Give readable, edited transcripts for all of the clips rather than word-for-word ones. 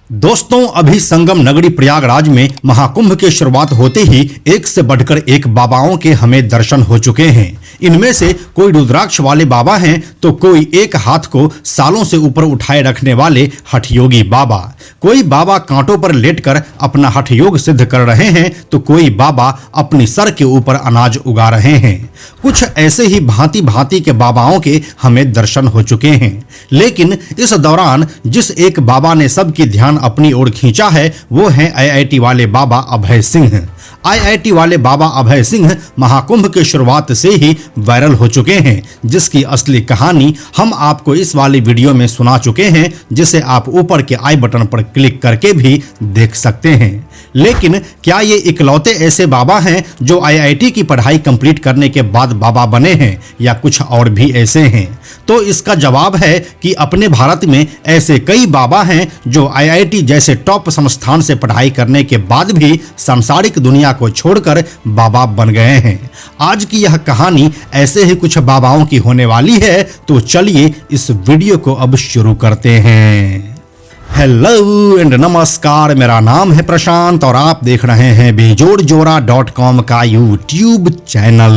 दोस्तों, अभी संगम नगरी प्रयागराज में महाकुंभ की शुरुआत होते ही एक से बढ़कर एक बाबाओं के हमें दर्शन हो चुके हैं। इनमें से कोई रुद्राक्ष वाले बाबा हैं तो कोई एक हाथ को सालों से ऊपर उठाए रखने वाले हठयोगी बाबा, कोई बाबा कांटों पर लेटकर अपना हठयोग सिद्ध कर रहे हैं तो कोई बाबा अपनी सर के ऊपर अनाज उगा रहे हैं। कुछ ऐसे ही भांति भांति के बाबाओं के हमें दर्शन हो चुके हैं। लेकिन इस दौरान जिस एक बाबा ने सबकी ध्यान अपनी ओर खींचा है वो है आईआईटी वाले बाबा अभय सिंह। आईआईटी वाले बाबा अभय सिंह महाकुंभ की शुरुआत से ही वायरल हो चुके हैं, जिसकी असली कहानी हम आपको इस वाली वीडियो में सुना चुके हैं, जिसे आप ऊपर के आई बटन पर क्लिक करके भी देख सकते हैं। लेकिन क्या ये इकलौते ऐसे बाबा हैं जो आईआईटी की पढ़ाई कंप्लीट करने के बाद बाबा बने हैं या कुछ और भी ऐसे हैं? तो इसका जवाब है कि अपने भारत में ऐसे कई बाबा हैं जो आईआईटी जैसे टॉप संस्थान से पढ़ाई करने के बाद भी सांसारिक दुनिया को छोड़कर बाबा बन गए हैं। आज की यह कहानी ऐसे ही कुछ बाबाओं की होने वाली है, तो चलिए इस वीडियो को अब शुरू करते हैं। हेलो एंड नमस्कार, मेरा नाम है प्रशांत और आप देख रहे हैं बेजोड़जोड़ा.com का यूट्यूब चैनल।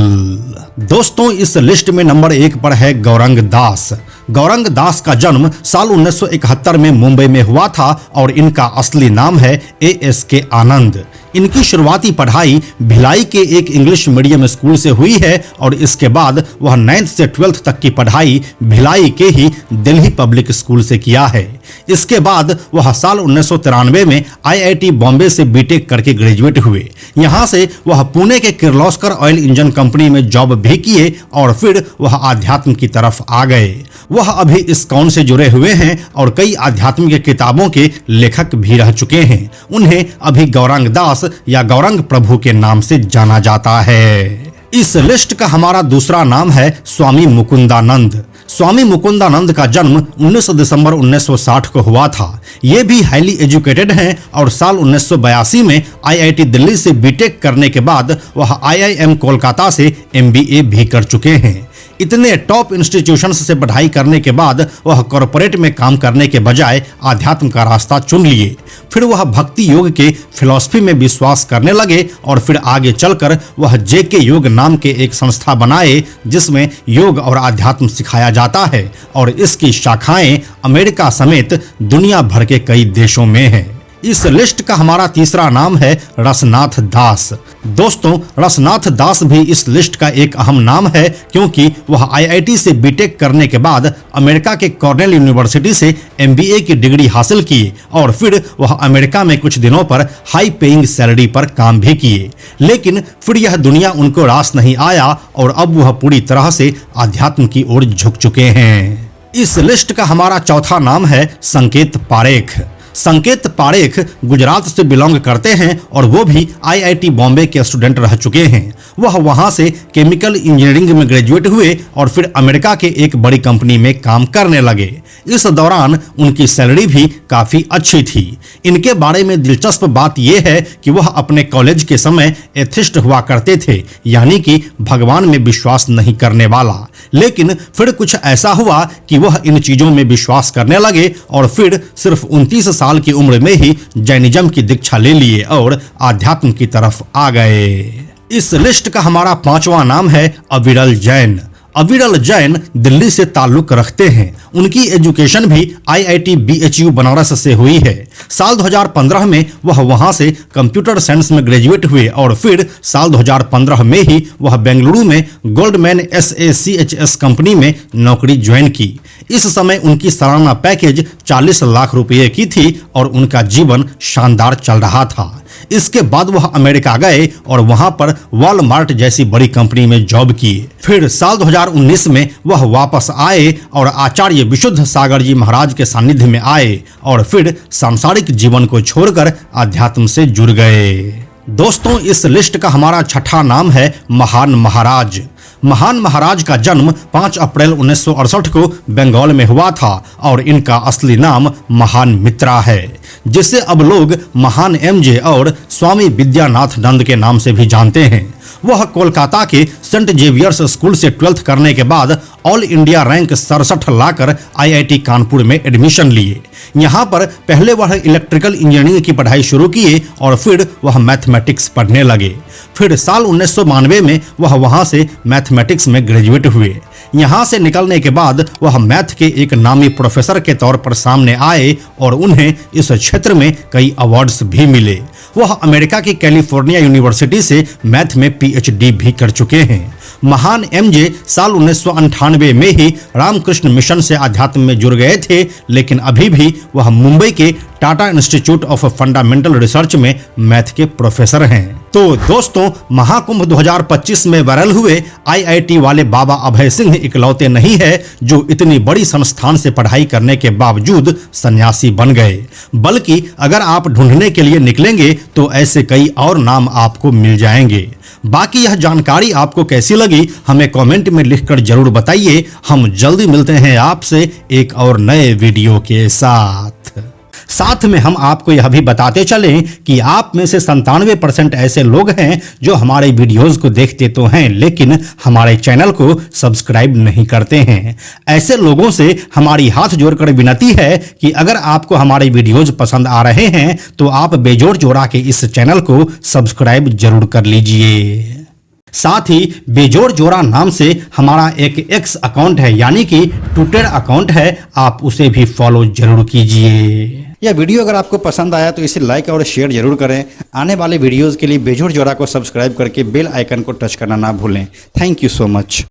दोस्तों, इस लिस्ट में नंबर 1 पर है गौरंग दास। गौरंग दास का जन्म साल 1971 में मुंबई में हुआ था और इनका असली नाम है ASK आनंद। इनकी शुरुआती पढ़ाई भिलाई के एक इंग्लिश मीडियम स्कूल से हुई है और इसके बाद वह 9th से 12th तक की पढ़ाई भिलाई के ही दिल्ली पब्लिक स्कूल से किया है। इसके बाद वह साल 1993 में आईआईटी बॉम्बे से बीटेक करके ग्रेजुएट हुए। यहाँ से वह पुणे के किर्लोस्कर ऑयल इंजन कंपनी में जॉब भी किए और फिर वह आध्यात्म की तरफ आ गए। वह अभी इस्कॉन से जुड़े हुए हैं और कई आध्यात्मिक किताबों के लेखक भी रह चुके हैं। उन्हें अभी गौरंग दास या गौरंग प्रभु के नाम से जाना जाता है। इस लिस्ट का हमारा दूसरा नाम है स्वामी मुकुंदानंद। स्वामी मुकुंदानंद का जन्म 19 दिसंबर 1960 को हुआ था। ये भी हाईली एजुकेटेड हैं और साल 1982 में आईआईटी दिल्ली से बीटेक करने के बाद वह आईआईएम कोलकाता से MBA भी कर चुके हैं। इतने टॉप इंस्टीट्यूशंस से पढ़ाई करने के बाद वह कॉरपोरेट में काम करने के बजाय आध्यात्म का रास्ता चुन लिए। फिर वह भक्ति योग के फिलॉसफी में विश्वास करने लगे और फिर आगे चलकर वह JK योग नाम के एक संस्था बनाए जिसमें योग और आध्यात्म सिखाया जाता है और इसकी शाखाएं अमेरिका समेत दुनिया भर के कई देशों में है। इस लिस्ट का हमारा तीसरा नाम है रसनाथ दास। दोस्तों, रसनाथ दास भी इस लिस्ट का एक अहम नाम है क्योंकि वह आईआईटी से बीटेक करने के बाद अमेरिका के कॉर्नेल यूनिवर्सिटी से MBA की डिग्री हासिल की और फिर वह अमेरिका में कुछ दिनों पर हाई पेइंग सैलरी पर काम भी किए। लेकिन फिर यह दुनिया उनको रास नहीं आया और अब वह पूरी तरह से आध्यात्म की ओर झुक चुके हैं। इस लिस्ट का हमारा चौथा नाम है संकेत पारेख। संकेत पारेख गुजरात से बिलोंग करते हैं और वो भी आईआईटी बॉम्बे के स्टूडेंट रह चुके हैं। वह वहां से केमिकल इंजीनियरिंग में ग्रेजुएट हुए और फिर अमेरिका के एक बड़ी कंपनी में काम करने लगे। इस दौरान उनकी सैलरी भी काफी अच्छी थी। इनके बारे में दिलचस्प बात यह है कि वह अपने कॉलेज के समय एथिस्ट हुआ करते थे, यानी कि भगवान में विश्वास नहीं करने वाला। लेकिन फिर कुछ ऐसा हुआ कि वह इन चीजों में विश्वास करने लगे और फिर सिर्फ 29 साल की उम्र में ही जैनिज्म की दीक्षा ले लिए और आध्यात्म की तरफ आ गए। इस लिस्ट का हमारा पांचवा नाम है अविरल जैन। अविरल जैन दिल्ली से ताल्लुक रखते हैं। उनकी एजुकेशन भी आईआईटी BHU बनारस से हुई है। साल 2015 में वह वहां से कंप्यूटर साइंस में ग्रेजुएट हुए और फिर साल 2015 में ही वह बेंगलुरु में गोल्डमैन SACHS कंपनी में नौकरी ज्वाइन की। इस समय उनकी सालाना पैकेज 40 लाख रुपए की थी और उनका जीवन शानदार चल रहा था। इसके बाद वह अमेरिका गए और वहां पर वॉलमार्ट जैसी बड़ी कंपनी में जॉब किए। फिर साल 2019 में वह वापस आए और आचार्य विशुद्ध सागर जी महाराज के सानिध्य में आए और फिर सांसारिक जीवन को छोड़कर आध्यात्म से जुड़ गए। दोस्तों, इस लिस्ट का हमारा छठा नाम है महान महाराज। महान महाराज का जन्म 5 अप्रैल 1968 को बंगाल में हुआ था और इनका असली नाम महान मित्रा है, जिसे अब लोग महान एमजे और स्वामी विद्यानाथ नंद के नाम से भी जानते हैं। वह कोलकाता के सेंट जेवियर्स स्कूल से 12th करने के बाद ऑल इंडिया रैंक 67 लाकर IIT कानपुर में एडमिशन लिए। यहाँ पर पहले वह इलेक्ट्रिकल इंजीनियरिंग की पढ़ाई शुरू किए और फिर वह मैथमेटिक्स पढ़ने लगे। फिर साल 1992 में वह वहाँ से मैथमेटिक्स में ग्रेजुएट हुए। यहाँ से निकलने के बाद वह मैथ के एक नामी प्रोफेसर के तौर पर सामने आए और उन्हें इस क्षेत्र में कई अवार्ड्स भी मिले। वह अमेरिका की कैलिफोर्निया यूनिवर्सिटी से मैथ में PhD भी कर चुके हैं। महान एमजे साल 1998 में ही रामकृष्ण मिशन से अध्यात्म में जुड़ गए थे, लेकिन अभी भी वह मुंबई के Tata institute of fundamental research में मैथ के प्रोफेसर हैं। तो दोस्तों, महाकुंभ 2025 में वायरल हुए IIT वाले बाबा अभय सिंह इकलौते नहीं है जो इतनी बड़ी संस्थान से पढ़ाई करने के बावजूद सन्यासी बन गए, बल्कि अगर आप ढूंढने के लिए निकलेंगे तो ऐसे कई और नाम आपको मिल जाएंगे। बाकी यह जानकारी आपको कैसी लगी हमें कमेंट में लिखकर जरूर बताइए। हम जल्दी मिलते हैं आपसे एक और नए वीडियो के साथ में हम आपको यह भी बताते चलें कि आप में से 97% ऐसे लोग हैं जो हमारे वीडियोस को देखते तो हैं लेकिन हमारे चैनल को सब्सक्राइब नहीं करते हैं। ऐसे लोगों से हमारी हाथ जोड़कर विनती है कि अगर आपको हमारे वीडियोस पसंद आ रहे हैं तो आप बेजोड़ जोड़ा के इस चैनल को सब्सक्राइब जरूर कर लीजिए। साथ ही बेजोड़ जोड़ा नाम से हमारा एक X अकाउंट है, यानी कि ट्विटर अकाउंट है, आप उसे भी फॉलो जरूर कीजिए। यह वीडियो अगर आपको पसंद आया तो इसे लाइक और शेयर जरूर करें। आने वाले वीडियोस के लिए बेजोड़ जोड़ा को सब्सक्राइब करके बेल आइकन को टच करना ना भूलें। Thank you so much.